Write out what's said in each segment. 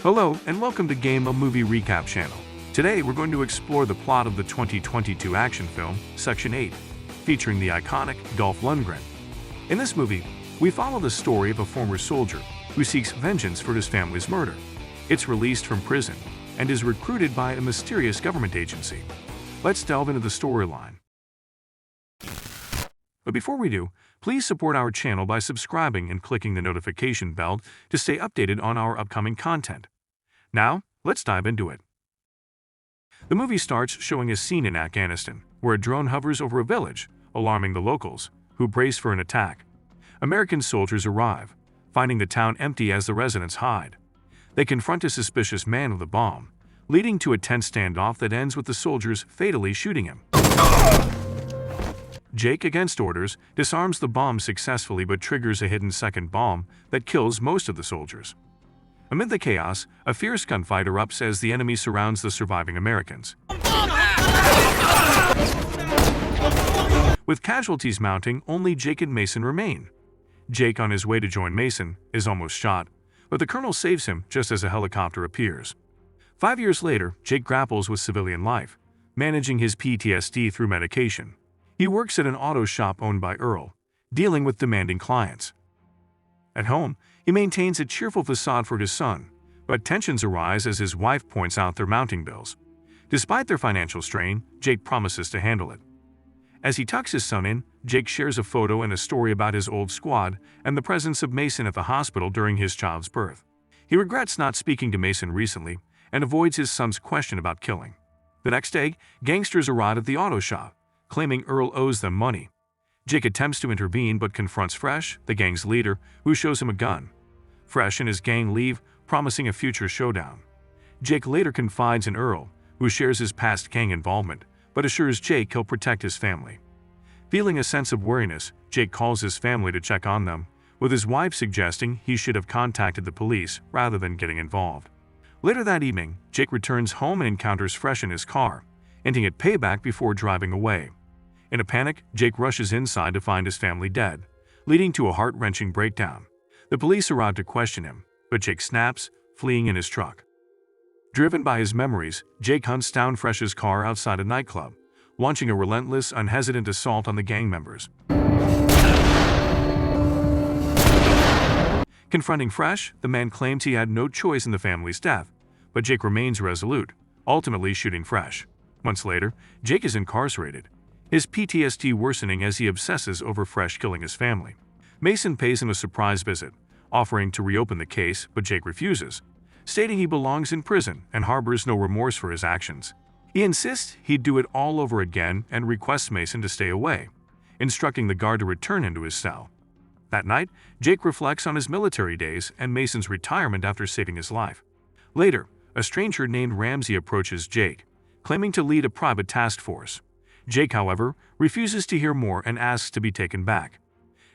Hello and welcome to Game a Movie Recap channel. Today we're going to explore the plot of the 2022 action film, Section 8, featuring the iconic Dolph Lundgren. In this movie, we follow the story of a former soldier who seeks vengeance for his family's murder. It's released from prison and is recruited by a mysterious government agency. Let's delve into the storyline. But before we do, please support our channel by subscribing and clicking the notification bell to stay updated on our upcoming content. Now, let's dive into it. The movie starts showing a scene in Afghanistan where a drone hovers over a village, alarming the locals, who brace for an attack. American soldiers arrive, finding the town empty as the residents hide. They confront a suspicious man with a bomb, leading to a tense standoff that ends with the soldiers fatally shooting him. Jake, against orders, disarms the bomb successfully but triggers a hidden second bomb that kills most of the soldiers. Amid the chaos, a fierce gunfight erupts as the enemy surrounds the surviving Americans. With casualties mounting, only Jake and Mason remain. Jake, on his way to join Mason, is almost shot, but the colonel saves him just as a helicopter appears. 5 years later, Jake grapples with civilian life, managing his PTSD through medication. He works at an auto shop owned by Earl, dealing with demanding clients. At home, he maintains a cheerful facade for his son, but tensions arise as his wife points out their mounting bills. Despite their financial strain, Jake promises to handle it. As he tucks his son in, Jake shares a photo and a story about his old squad and the presence of Mason at the hospital during his child's birth. He regrets not speaking to Mason recently and avoids his son's question about killing. The next day, gangsters arrive at the auto shop, claiming Earl owes them money. Jake attempts to intervene but confronts Fresh, the gang's leader, who shows him a gun. Fresh and his gang leave, promising a future showdown. Jake later confides in Earl, who shares his past gang involvement, but assures Jake he'll protect his family. Feeling a sense of weariness, Jake calls his family to check on them, with his wife suggesting he should have contacted the police rather than getting involved. Later that evening, Jake returns home and encounters Fresh in his car, hinting at payback before driving away. In a panic, Jake rushes inside to find his family dead, leading to a heart-wrenching breakdown. The police arrive to question him, but Jake snaps, fleeing in his truck. Driven by his memories, Jake hunts down Fresh's car outside a nightclub, launching a relentless, unhesitant assault on the gang members. Confronting Fresh, the man claims he had no choice in the family's death, but Jake remains resolute, ultimately shooting Fresh. Months later, Jake is incarcerated, his PTSD worsening as he obsesses over Fresh killing his family. Mason pays him a surprise visit, offering to reopen the case, but Jake refuses, stating he belongs in prison and harbors no remorse for his actions. He insists he'd do it all over again and requests Mason to stay away, instructing the guard to return him to his cell. That night, Jake reflects on his military days and Mason's retirement after saving his life. Later, a stranger named Ramsey approaches Jake, claiming to lead a private task force. Jake, however, refuses to hear more and asks to be taken back.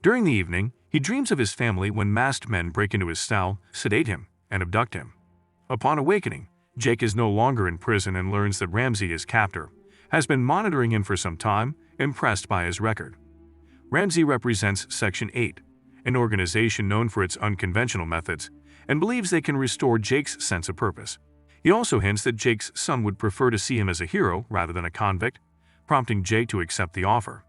During the evening, he dreams of his family when masked men break into his cell, sedate him, and abduct him. Upon awakening, Jake is no longer in prison and learns that Ramsey, his captor, has been monitoring him for some time, impressed by his record. Ramsey represents Section 8, an organization known for its unconventional methods, and believes they can restore Jake's sense of purpose. He also hints that Jake's son would prefer to see him as a hero rather than a convict, prompting Jake to accept the offer.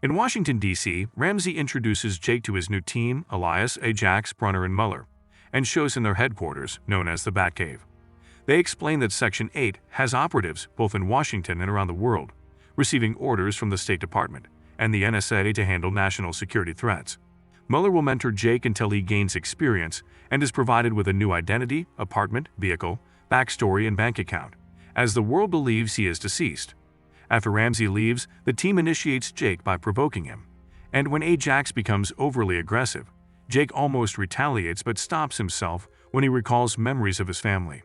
In Washington, D.C., Ramsey introduces Jake to his new team, Elias, Ajax, Brunner, and Muller, and shows him their headquarters, known as the Batcave. They explain that Section 8 has operatives both in Washington and around the world, receiving orders from the State Department and the NSA to handle national security threats. Muller will mentor Jake until he gains experience and is provided with a new identity, apartment, vehicle, backstory, and bank account, as the world believes he is deceased. After Ramsey leaves, the team initiates Jake by provoking him, and when Ajax becomes overly aggressive, Jake almost retaliates but stops himself when he recalls memories of his family.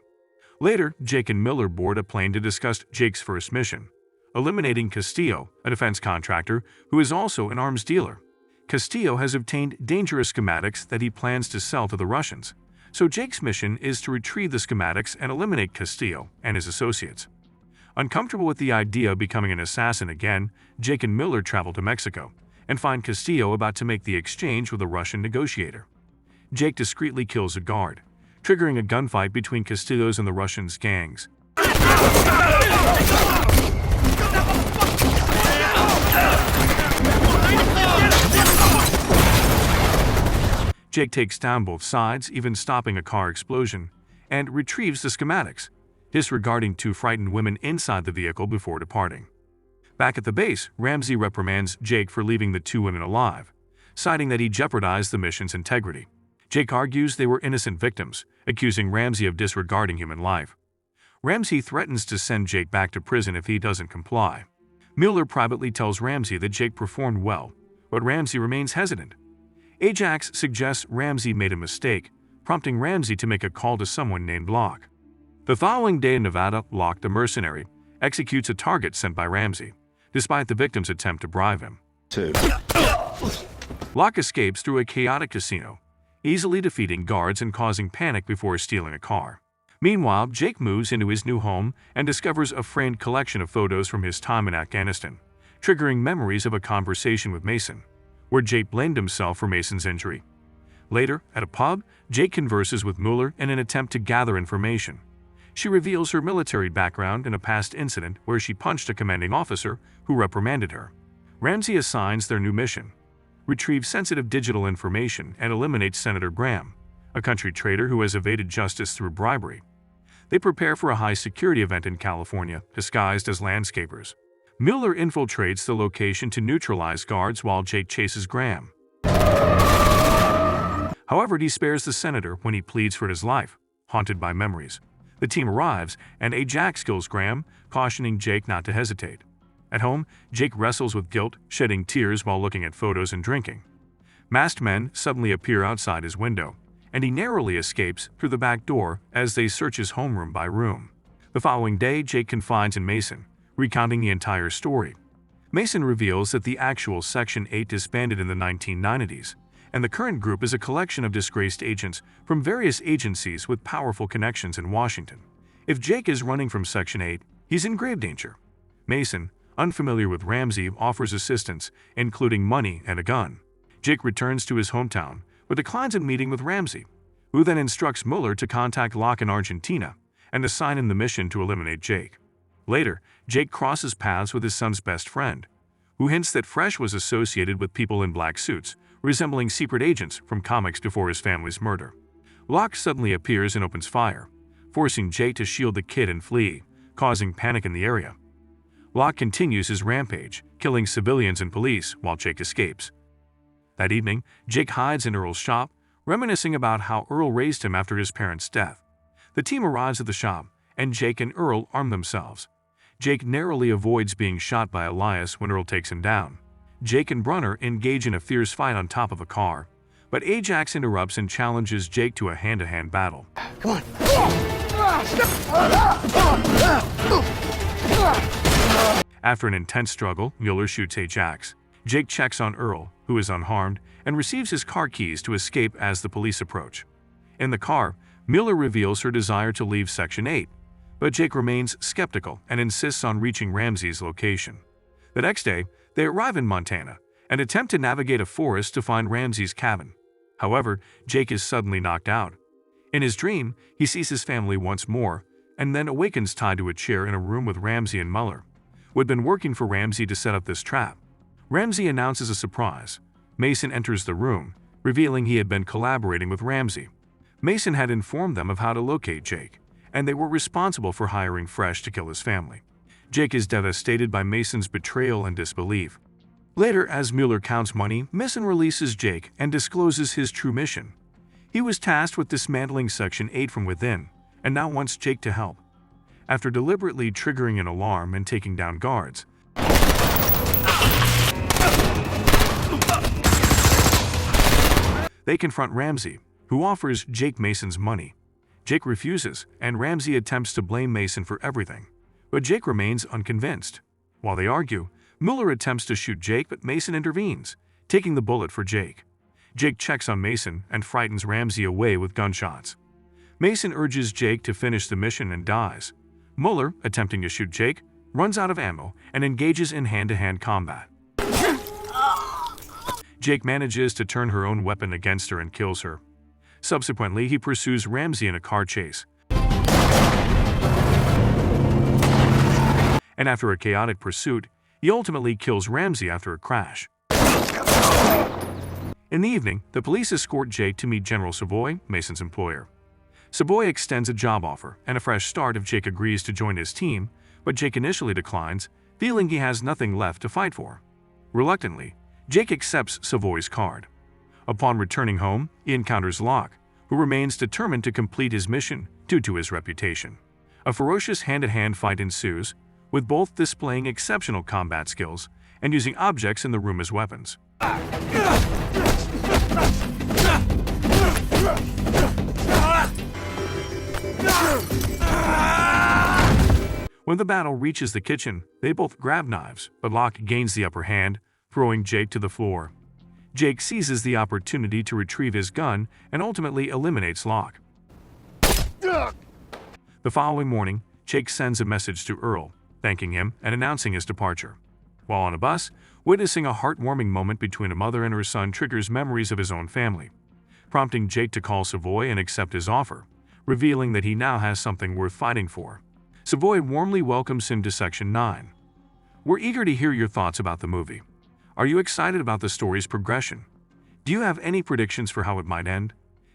Later, Jake and Miller board a plane to discuss Jake's first mission, eliminating Castillo, a defense contractor who is also an arms dealer. Castillo has obtained dangerous schematics that he plans to sell to the Russians, so Jake's mission is to retrieve the schematics and eliminate Castillo and his associates. Uncomfortable with the idea of becoming an assassin again, Jake and Miller travel to Mexico and find Castillo about to make the exchange with a Russian negotiator. Jake discreetly kills a guard, triggering a gunfight between Castillo's and the Russians' gangs. Jake takes down both sides, even stopping a car explosion, and retrieves the schematics, disregarding two frightened women inside the vehicle before departing. Back at the base, Ramsey reprimands Jake for leaving the two women alive, citing that he jeopardized the mission's integrity. Jake argues they were innocent victims, accusing Ramsey of disregarding human life. Ramsey threatens to send Jake back to prison if he doesn't comply. Mueller privately tells Ramsey that Jake performed well, but Ramsey remains hesitant. Ajax suggests Ramsey made a mistake, prompting Ramsey to make a call to someone named Locke. The following day in Nevada, Locke, the mercenary, executes a target sent by Ramsey, despite the victim's attempt to bribe him. Locke escapes through a chaotic casino, easily defeating guards and causing panic before stealing a car. Meanwhile, Jake moves into his new home and discovers a framed collection of photos from his time in Afghanistan, triggering memories of a conversation with Mason, where Jake blamed himself for Mason's injury. Later, at a pub, Jake converses with Mueller in an attempt to gather information. She reveals her military background in a past incident where she punched a commanding officer who reprimanded her. Ramsey assigns their new mission: retrieve sensitive digital information and eliminate Senator Graham, a country traitor who has evaded justice through bribery. They prepare for a high-security event in California, disguised as landscapers. Mueller infiltrates the location to neutralize guards while Jake chases Graham. However, he spares the senator when he pleads for his life, haunted by memories. The team arrives, and Ajax kills Graham, cautioning Jake not to hesitate. At home, Jake wrestles with guilt, shedding tears while looking at photos and drinking. Masked men suddenly appear outside his window, and he narrowly escapes through the back door as they search his homeroom by room. The following day, Jake confides in Mason, recounting the entire story. Mason reveals that the actual Section 8 disbanded in the 1990s, and the current group is a collection of disgraced agents from various agencies with powerful connections in Washington. If Jake is running from Section 8, he's in grave danger. Mason, unfamiliar with Ramsey, offers assistance, including money and a gun. Jake returns to his hometown, but declines a meeting with Ramsey, who then instructs Mueller to contact Locke in Argentina and assign him the mission to eliminate Jake. Later, Jake crosses paths with his son's best friend, who hints that Fresh was associated with people in black suits, resembling secret agents from comics before his family's murder. Locke suddenly appears and opens fire, forcing Jake to shield the kid and flee, causing panic in the area. Locke continues his rampage, killing civilians and police while Jake escapes. That evening, Jake hides in Earl's shop, reminiscing about how Earl raised him after his parents' death. The team arrives at the shop, and Jake and Earl arm themselves. Jake narrowly avoids being shot by Elias when Earl takes him down. Jake and Brunner engage in a fierce fight on top of a car, but Ajax interrupts and challenges Jake to a hand-to-hand battle. Come on. After an intense struggle, Mueller shoots Ajax. Jake checks on Earl, who is unharmed, and receives his car keys to escape as the police approach. In the car, Mueller reveals her desire to leave Section 8, but Jake remains skeptical and insists on reaching Ramsey's location. The next day, they arrive in Montana and attempt to navigate a forest to find Ramsey's cabin. However, Jake is suddenly knocked out. In his dream, he sees his family once more and then awakens tied to a chair in a room with Ramsey and Mueller, who had been working for Ramsey to set up this trap. Ramsey announces a surprise. Mason enters the room, revealing he had been collaborating with Ramsey. Mason had informed them of how to locate Jake, and they were responsible for hiring Fresh to kill his family. Jake is devastated by Mason's betrayal and disbelief. Later, as Mueller counts money, Mason releases Jake and discloses his true mission. He was tasked with dismantling Section 8 from within, and now wants Jake to help. After deliberately triggering an alarm and taking down guards, they confront Ramsey, who offers Jake Mason's money. Jake refuses, and Ramsey attempts to blame Mason for everything, but Jake remains unconvinced. While they argue, Mueller attempts to shoot Jake, but Mason intervenes, taking the bullet for Jake. Jake checks on Mason and frightens Ramsey away with gunshots. Mason urges Jake to finish the mission and dies. Mueller, attempting to shoot Jake, runs out of ammo and engages in hand-to-hand combat. Jake manages to turn her own weapon against her and kills her. Subsequently, he pursues Ramsey in a car chase. And after a chaotic pursuit, he ultimately kills Ramsey after a crash. In the evening, the police escort Jake to meet General Savoy, Mason's employer. Savoy extends a job offer and a fresh start if Jake agrees to join his team, but Jake initially declines, feeling he has nothing left to fight for. Reluctantly, Jake accepts Savoy's card. Upon returning home, he encounters Locke, who remains determined to complete his mission due to his reputation. A ferocious hand-to-hand fight ensues, with both displaying exceptional combat skills and using objects in the room as weapons. When the battle reaches the kitchen, they both grab knives, but Locke gains the upper hand, throwing Jake to the floor. Jake seizes the opportunity to retrieve his gun and ultimately eliminates Locke. The following morning, Jake sends a message to Earl, thanking him and announcing his departure. While on a bus, witnessing a heartwarming moment between a mother and her son triggers memories of his own family, prompting Jake to call Savoy and accept his offer, revealing that he now has something worth fighting for. Savoy warmly welcomes him to Section 9. We're eager to hear your thoughts about the movie. Are you excited about the story's progression? Do you have any predictions for how it might end?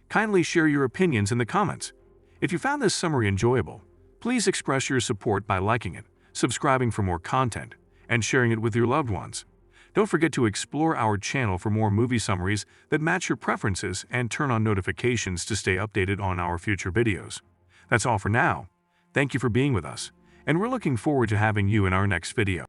Kindly share your opinions in the comments. If you found this summary enjoyable, please express your support by liking it, subscribing for more content, and sharing it with your loved ones. Don't forget to explore our channel for more movie summaries that match your preferences and turn on notifications to stay updated on our future videos. That's all for now. Thank you for being with us, and we're looking forward to having you in our next video.